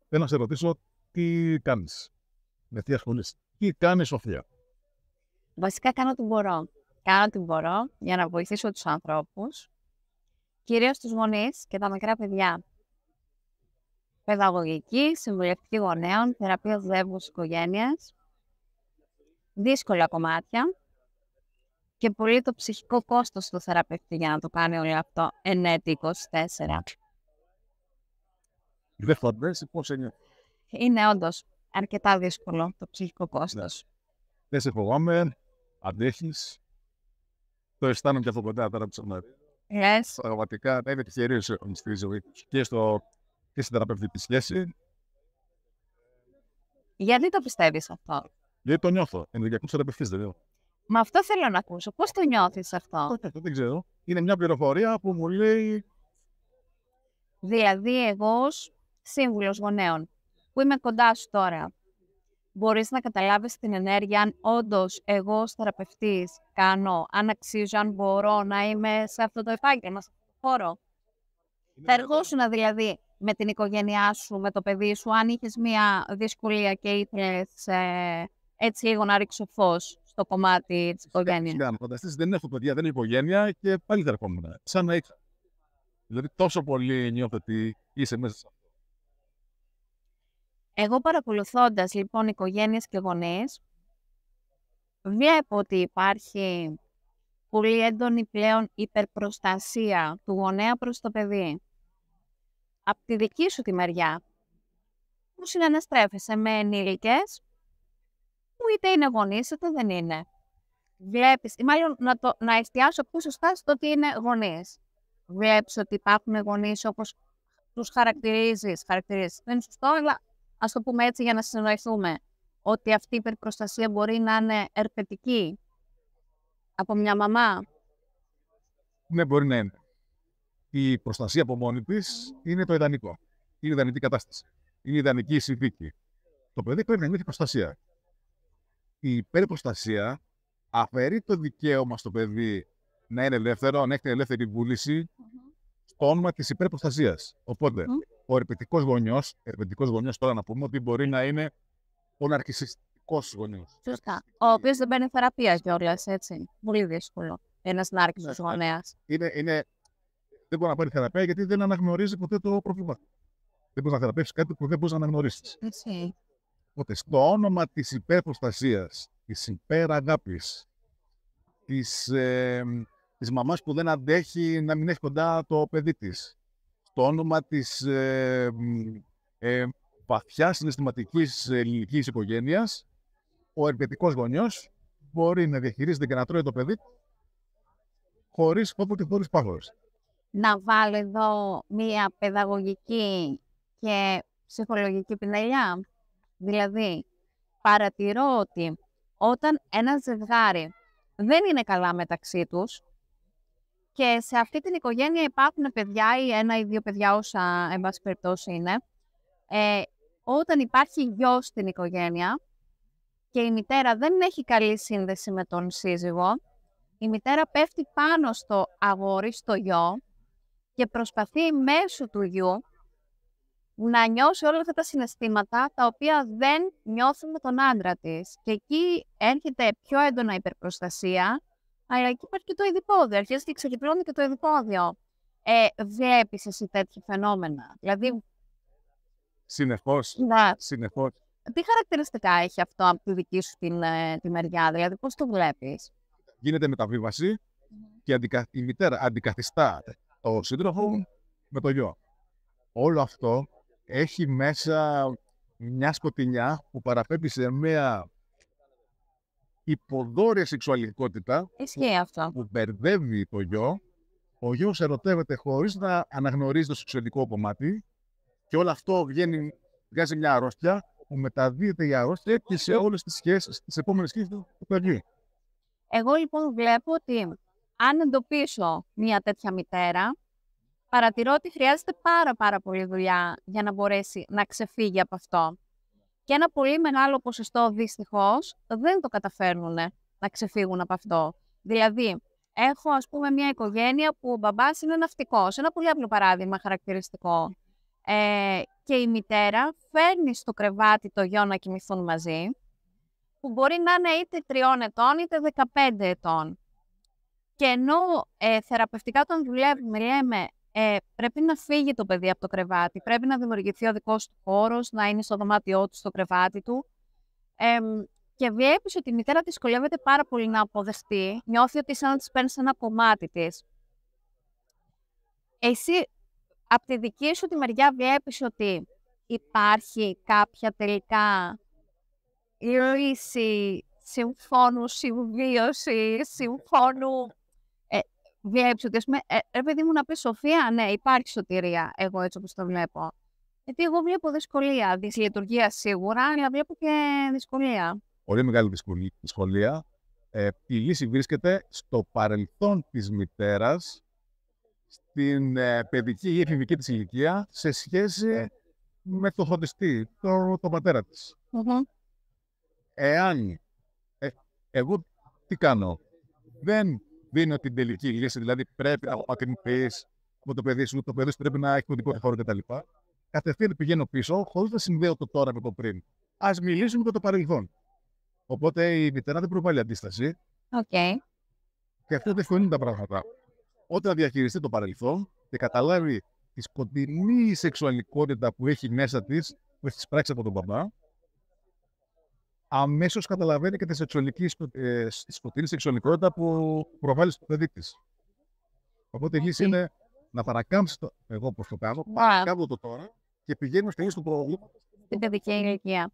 θέλω να σε ρωτήσω τι κάνεις, με τι ασχολείσαι. Τι κάνει η Σοφία? Βασικά κάνω ό,τι μπορώ. Κάνω ό,τι μπορώ για να βοηθήσω τους ανθρώπους, κυρίως τους γονείς και τα μικρά παιδιά. Παιδαγωγική, συμβουλευτική γονέων, θεραπεία δουλεύους οικογένειας, δύσκολα κομμάτια και πολύ το ψυχικό κόστος του θεραπευτή για να το κάνει όλο αυτό εν έτη 24. Δεν φαντάζεσαι πώς είναι. Είναι όντως αρκετά δύσκολο το ψυχικό κόστος. Δεν σε φοβάμαι, αντέχεις. Το αισθάνομαι και αυτό κοντά τώρα που σε γνωρίζω. Λες, Πραγματικά είναι τυχερός στη ζωή και στην θεραπευτική σχέση. γιατί το πιστεύεις αυτό? Γιατί το νιώθω. Ενεργειακός θεραπευτής δεν είναι. Μα αυτό θέλω να ακούσω. Πώς το νιώθεις αυτό? Όχι, αυτό δεν ξέρω. Είναι μια πληροφορία που μου λέει. Δηλαδή, εγώ ως σύμβουλος γονέων, που είμαι κοντά σου τώρα, μπορείς να καταλάβεις την ενέργεια αν όντως εγώ ως θεραπευτής κάνω, αν αξίζω, αν μπορώ να είμαι σε αυτό το επάγγελμα, σε αυτό το χώρο. Θα εργόσουν δηλαδή με την οικογένειά σου, με το παιδί σου, αν είχες μία δυσκολία και ήθελες έτσι λίγο να ρίξω φως στο κομμάτι της οικογένειας. Φανταστείς, δεν έχω παιδιά, δεν έχω οικογένεια και πάλι θα ερχόμουν. Σαν να είχα. Δηλαδή, τόσο πολύ νιώθω ότι είσαι μέσα σε αυτό. Εγώ παρακολουθώντας λοιπόν οικογένειες και γονείς, βλέπω ότι υπάρχει πολύ έντονη πλέον υπερπροστασία του γονέα προς το παιδί. Από τη δική σου τη μεριά, που συναναστρέφεσαι με ενήλικες, που είτε είναι γονείς είτε δεν είναι. Βλέπεις, ή μάλλον να εστιάσω πιο σωστά στο ότι είναι γονείς. Βλέπεις ότι υπάρχουν γονείς όπως τους χαρακτηρίζεις, δεν είναι σωστό, αλλά ας το πούμε έτσι για να συνεννοηθούμε, ότι αυτή η υπερπροστασία μπορεί να είναι ερπετική από μια μαμά. Ναι, μπορεί να είναι. Η προστασία από μόνη τη είναι το ιδανικό. Είναι η ιδανική κατάσταση. Είναι η ιδανική συνθήκη. Το παιδί πρέπει να έχει προστασία. Η υπερπροστασία αφαιρεί το δικαίωμα στο παιδί να είναι ελεύθερο, να έχει την ελεύθερη βούληση στο όνομα τη υπερπροστασία. Οπότε, ο ερπετικός γονιός, τώρα να πούμε ότι μπορεί να είναι ο ναρκισσιστικός γονιός. Σωστά. Ο οποίος δεν παίρνει θεραπεία κιόλας, έτσι. Πολύ δύσκολο. Ένας νάρκισσος γονέας. Δεν μπορεί να πάρει θεραπεία γιατί δεν αναγνωρίζει ποτέ το πρόβλημα. Δεν μπορεί να θεραπεύσει κάτι που δεν μπορεί να αναγνωρίσει. Έτσι. Οπότε, στο όνομα της υπερπροστασίας, της υπεραγάπης, της μαμάς που δεν αντέχει να μην έχει κοντά το παιδί της, στο όνομα της βαθιάς συναισθηματικής ελληνικής οικογένειας, ο ερπετικός γονιός μπορεί να διαχειρίζεται και να τρώει το παιδί χωρίς φόβο και χωρίς πάγος. Να βάλω εδώ μία παιδαγωγική και ψυχολογική πινελιά. Δηλαδή, παρατηρώ ότι όταν ένα ζευγάρι δεν είναι καλά μεταξύ τους και σε αυτή την οικογένεια υπάρχουν παιδιά ή ένα ή δύο παιδιά όσα εν πάση περιπτώσει είναι, όταν υπάρχει γιος στην οικογένεια και η μητέρα δεν έχει καλή σύνδεση με τον σύζυγο, η μητέρα πέφτει πάνω στο αγόρι, στο γιο και προσπαθεί μέσω του γιου να νιώσει όλα αυτά τα συναισθήματα τα οποία δεν νιώθουν με τον άντρα της. Και εκεί έρχεται πιο έντονα υπερπροστασία, αλλά εκεί υπάρχει και το ειδipόδιο. Αρχίζει και ξεκυκλώνει και το ειδipόδιο. Βλέπεις εσύ τέτοια φαινόμενα? Δηλαδή, συνεχώς. Ναι. Συνεχώς. Τι χαρακτηριστικά έχει αυτό από τη δική σου τη μεριά, δηλαδή πώς το βλέπεις? Γίνεται μεταβίβαση και η μητέρα αντικαθιστά το σύντροφο με το γιο. Όλο αυτό έχει μέσα μια σκοτεινιά που παραπέμπει σε μια υποδόρια σεξουαλικότητα. Ισχύει αυτό. Που μπερδεύει το γιο. Ο γιος ερωτεύεται χωρίς να αναγνωρίζει το σεξουαλικό κομμάτι και όλο αυτό βγάζει μια αρρώστια που μεταδίδεται η αρρώστια και σε όλες τις σχέσεις, τις επόμενες σχέσεις του παιδιού. Εγώ λοιπόν βλέπω ότι αν εντοπίσω μια τέτοια μητέρα, παρατηρώ ότι χρειάζεται πάρα πολύ δουλειά για να μπορέσει να ξεφύγει από αυτό. Και ένα πολύ μεγάλο ποσοστό δυστυχώς δεν το καταφέρνουν να ξεφύγουν από αυτό. Δηλαδή, έχω ας πούμε μια οικογένεια που ο μπαμπάς είναι ναυτικός, ένα πολύ απλό παράδειγμα χαρακτηριστικό. και η μητέρα φέρνει στο κρεβάτι το γιο να κοιμηθούν μαζί, που μπορεί να είναι είτε 3 ετών είτε 15 ετών. Και ενώ θεραπευτικά όταν δουλεύουμε λέμε πρέπει να φύγει το παιδί από το κρεβάτι, πρέπει να δημιουργηθεί ο δικός του χώρος, να είναι στο δωμάτιό του, στο κρεβάτι του, και βλέπεις ότι η μητέρα δυσκολεύεται πάρα πολύ να αποδεχτεί, νιώθει ότι σαν να της παίρνεις ένα κομμάτι της. Εσύ από τη δική σου τη μεριά βλέπεις ότι υπάρχει κάποια τελικά λύση συμφώνου, συμβίωση, συμφώνου. Βλέπεις ότι, ας πούμε, παιδί μου να πει Σοφία, ναι, υπάρχει σωτηρία, εγώ έτσι όπως το βλέπω. Γιατί εγώ βλέπω δυσκολία, δυσλειτουργία σίγουρα, αλλά βλέπω και δυσκολία. Πολύ μεγάλη δυσκολία. Η λύση βρίσκεται στο παρελθόν της μητέρας, στην παιδική ή εφηβική της ηλικία, σε σχέση με το φροντιστή, τον πατέρα της. Εάν εγώ τι κάνω, δεν δίνω την τελική λύση, δηλαδή πρέπει να απομακρυνθείς με το παιδί σου, το παιδί σου πρέπει να έχει το δικό του χώρο κτλ. Κατευθείαν πηγαίνω πίσω, χωρίς να συνδέω το τώρα με το πριν. Ας μιλήσουμε για το παρελθόν. Οπότε η μητέρα δεν προβάλλει αντίσταση. Και αυτό διευκολύνει τα πράγματα. Όταν διαχειριστεί το παρελθόν και καταλάβει τη σκοτεινή σεξουαλικότητα που έχει μέσα της, που έχει πράξει από τον παπά, αμέσως καταλαβαίνει και τη σκοτεινή σεξουαλικότητα που προβάλλει στο παιδί της. Οπότε η λύση είναι να παρακάμψει εγώ πώς το κάνω, παρακάμπτω το τώρα και πηγαίνουμε στη λύση του προβλήματος. Στην παιδική ηλικία.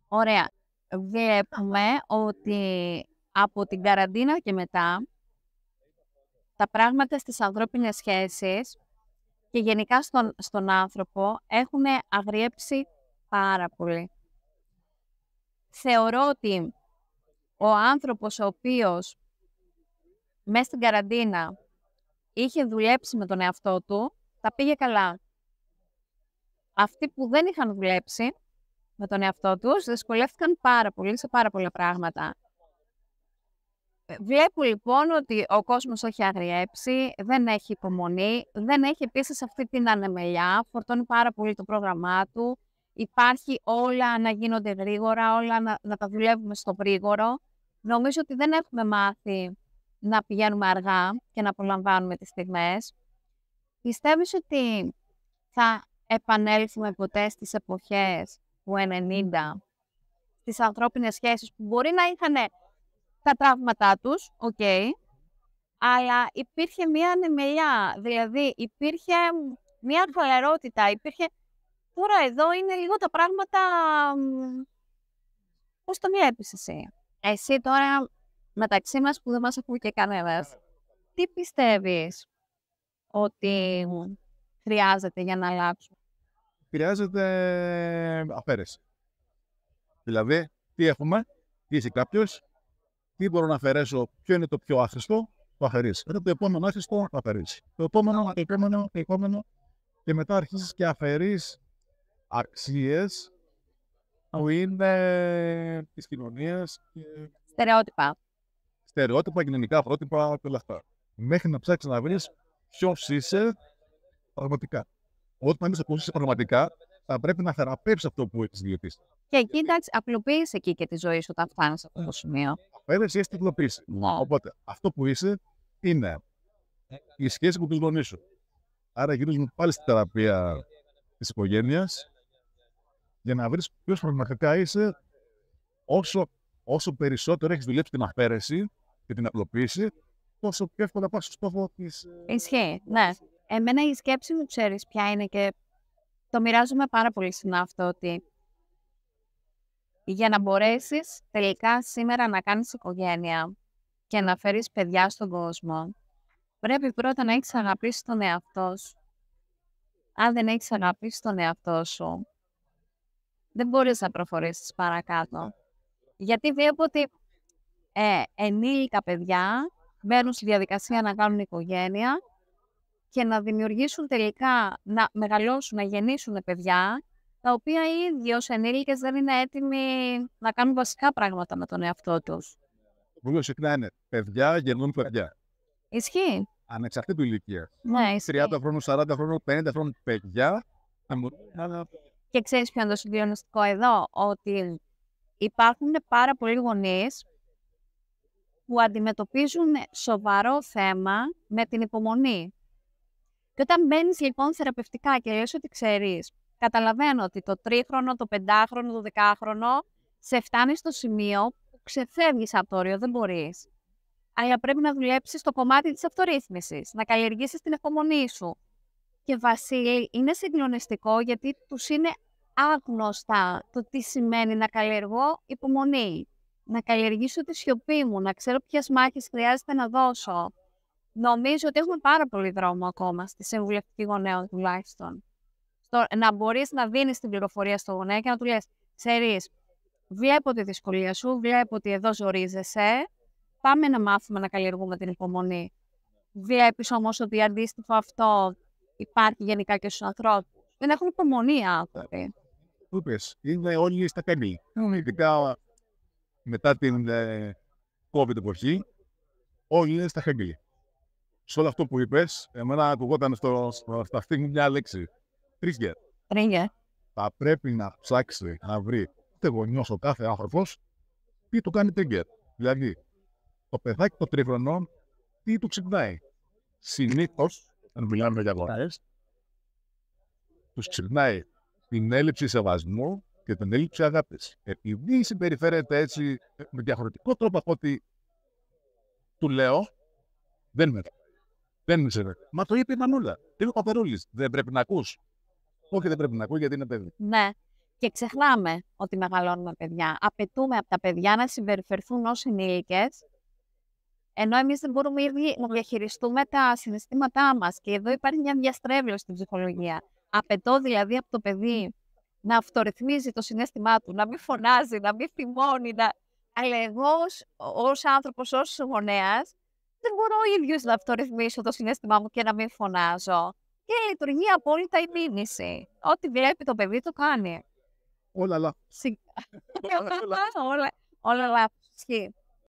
Ωραία. Βλέπουμε ότι από την καραντίνα και μετά τα πράγματα στις ανθρώπινες σχέσεις και γενικά στον άνθρωπο έχουν αγριέψει πάρα πολύ. Θεωρώ ότι ο άνθρωπος ο οποίος μέσα στην καραντίνα είχε δουλέψει με τον εαυτό του, τα πήγε καλά. Αυτοί που δεν είχαν δουλέψει με τον εαυτό τους, δυσκολεύτηκαν πάρα πολύ σε πάρα πολλά πράγματα. Βλέπω λοιπόν ότι ο κόσμος έχει αγριέψει, δεν έχει υπομονή, δεν έχει επίσης αυτή την ανεμελιά, φορτώνει πάρα πολύ το πρόγραμμά του, υπάρχει όλα να γίνονται γρήγορα, όλα να τα δουλεύουμε στο γρήγορο. Νομίζω ότι δεν έχουμε μάθει να πηγαίνουμε αργά και να απολαμβάνουμε τις στιγμές. Πιστεύεις ότι θα επανέλθουμε ποτέ στις εποχές του 90, στις ανθρώπινες σχέσεις που μπορεί να είχαν τα τραύματά τους, αλλά υπήρχε μία ανεμελιά, δηλαδή υπήρχε μία χαλαρότητα, Τώρα εδώ είναι λίγο τα πράγματα, πώς το βλέπεις εσύ. Εσύ τώρα μεταξύ μας που δεν μας ακούει και κανένας, τι πιστεύεις ότι χρειάζεται για να αλλάξουμε? Χρειάζεται αφαίρεση. Δηλαδή, τι έχουμε, τι είσαι κάποιος, τι μπορώ να αφαιρέσω, ποιο είναι το πιο άχρηστο, το αφαιρείς. Μετά το επόμενο άχρηστο, το αφαιρείς. Το επόμενο, και μετά αρχίζεις και αφαιρείς αξίες που είναι της κοινωνίας και στερεότυπα, κοινωνικά πρότυπα και όλα αυτά. Μέχρι να ψάξεις να βρεις ποιος είσαι πραγματικά. Όταν είσαι ποιος είσαι πραγματικά, θα πρέπει να θεραπεύσεις αυτό που έχεις διαιτήσει. Και εκεί, εντάξει, απλοποιείς εκεί και τη ζωή σου όταν φτάνεις σε αυτό το σημείο. Αφαίρεση ή τυπλοποίηση. Οπότε, αυτό που είσαι είναι η σχέση με τους γονείς σου. Άρα γυρίζουμε πάλι στη θεραπεία της οικογένειας για να βρεις ποιος πραγματικά είσαι. Όσο περισσότερο έχεις δουλέψει την αφαίρεση και την απλοποίηση, τόσο πιο εύκολα πας στο στόχο της... Ισχύει, ναι. Εμένα η σκέψη μου, ξέρεις ποια είναι και το μοιράζομαι πάρα πολύ συχνά αυτό, ότι για να μπορέσεις τελικά σήμερα να κάνεις οικογένεια και να φέρεις παιδιά στον κόσμο, πρέπει πρώτα να έχεις αγαπήσει τον εαυτό σου. Αν δεν έχεις αγαπήσει τον εαυτό σου, δεν μπορείς να προχωρήσεις παρακάτω. Γιατί βλέπω ότι ενήλικα παιδιά μπαίνουν στη διαδικασία να κάνουν οικογένεια και να δημιουργήσουν τελικά, να μεγαλώσουν, να γεννήσουν παιδιά, τα οποία οι ίδιοι ως ενήλικες δεν είναι έτοιμοι να κάνουν βασικά πράγματα με τον εαυτό τους. Το πολύ συχνά είναι παιδιά γεννούν παιδιά. Ισχύει. Ανεξαρτήτου ηλικία. Ναι, ισχύει. 30 χρόνων, 40 χρόνων, 50 χρόνων παιδιά. Και ξέρεις ποιο είναι το συγκλονιστικό εδώ, ότι υπάρχουν πάρα πολλοί γονείς που αντιμετωπίζουν σοβαρό θέμα με την υπομονή. Και όταν μπαίνεις λοιπόν θεραπευτικά και λες ότι ξέρεις, καταλαβαίνω ότι το 3χρονο, το 5χρονο, το 10χρονο σε φτάνει στο σημείο που ξεφεύγεις από το όριο, δεν μπορείς. Αλλά πρέπει να δουλέψεις το κομμάτι της αυτορύθμισης, να καλλιεργήσεις την υπομονή σου. Και Βασίλη, είναι συγκλονιστικό γιατί τους είναι άγνωστα το τι σημαίνει να καλλιεργώ υπομονή. Να καλλιεργήσω τη σιωπή μου, να ξέρω ποιες μάχες χρειάζεται να δώσω. Νομίζω ότι έχουμε πάρα πολύ δρόμο ακόμα στη συμβουλευτική γονέων τουλάχιστον. Να μπορείς να δίνεις την πληροφορία στο γονέα και να του λες, ξέρεις, βλέπω τη δυσκολία σου, βλέπω ότι εδώ ζορίζεσαι, πάμε να μάθουμε να καλλιεργούμε την υπομονή. Βλέπεις όμως ότι αντίστοιχο αυτό υπάρχει γενικά και στους ανθρώπους. Δεν έχουν υπομονή άνθρωποι. Που είπες, είναι όλοι στα καμί. Ειδικά μετά την COVID εποχή, όλοι είναι στα χαμηλή. Σε όλο αυτό που είπες, εμένα ακουγόταν στα αυτή μου μια λέξη. Trigger. Trigger. Θα πρέπει να ψάξει να βρει ούτε γονιός ο κάθε άνθρωπος τι του κάνει trigger. Δηλαδή, το παιδάκι το 3χρονο τι του ξυπνάει. Συνήθως, αν μιλάμε για γονείς, τους ξυπνάει την έλλειψη σεβασμού και την έλλειψη αγάπης. Επειδή συμπεριφέρεται έτσι με διαφορετικό τρόπο από ό,τι του λέω, δεν με. Δεν με σέβεται. Μα το είπε η Μανούλα. Τι είπε ο Παπερούλης. Δεν πρέπει να ακούς. Όχι, δεν πρέπει να ακούς γιατί είναι παιδί. Ναι. Και ξεχνάμε ότι μεγαλώνουμε παιδιά. Απαιτούμε από τα παιδιά να συμπεριφερθούν ως ενήλικες, ενώ εμείς δεν μπορούμε ήδη να διαχειριστούμε τα συναισθήματά μας. Και εδώ υπάρχει μια διαστρέβλωση στην ψυχολογία. Απαιτώ δηλαδή από το παιδί να αυτορυθμίζει το συναίσθημά του, να μην φωνάζει, να μην θυμώνει. Αλλά εγώ ως άνθρωπος, ως γονέας, δεν μπορώ ο ίδιος να αυτορυθμίσω το συναίσθημά μου και να μην φωνάζω. Και λειτουργεί απόλυτα η μήνυση. Ό,τι βλέπει το παιδί το κάνει. Όλα λάθος. Όλα λάθος.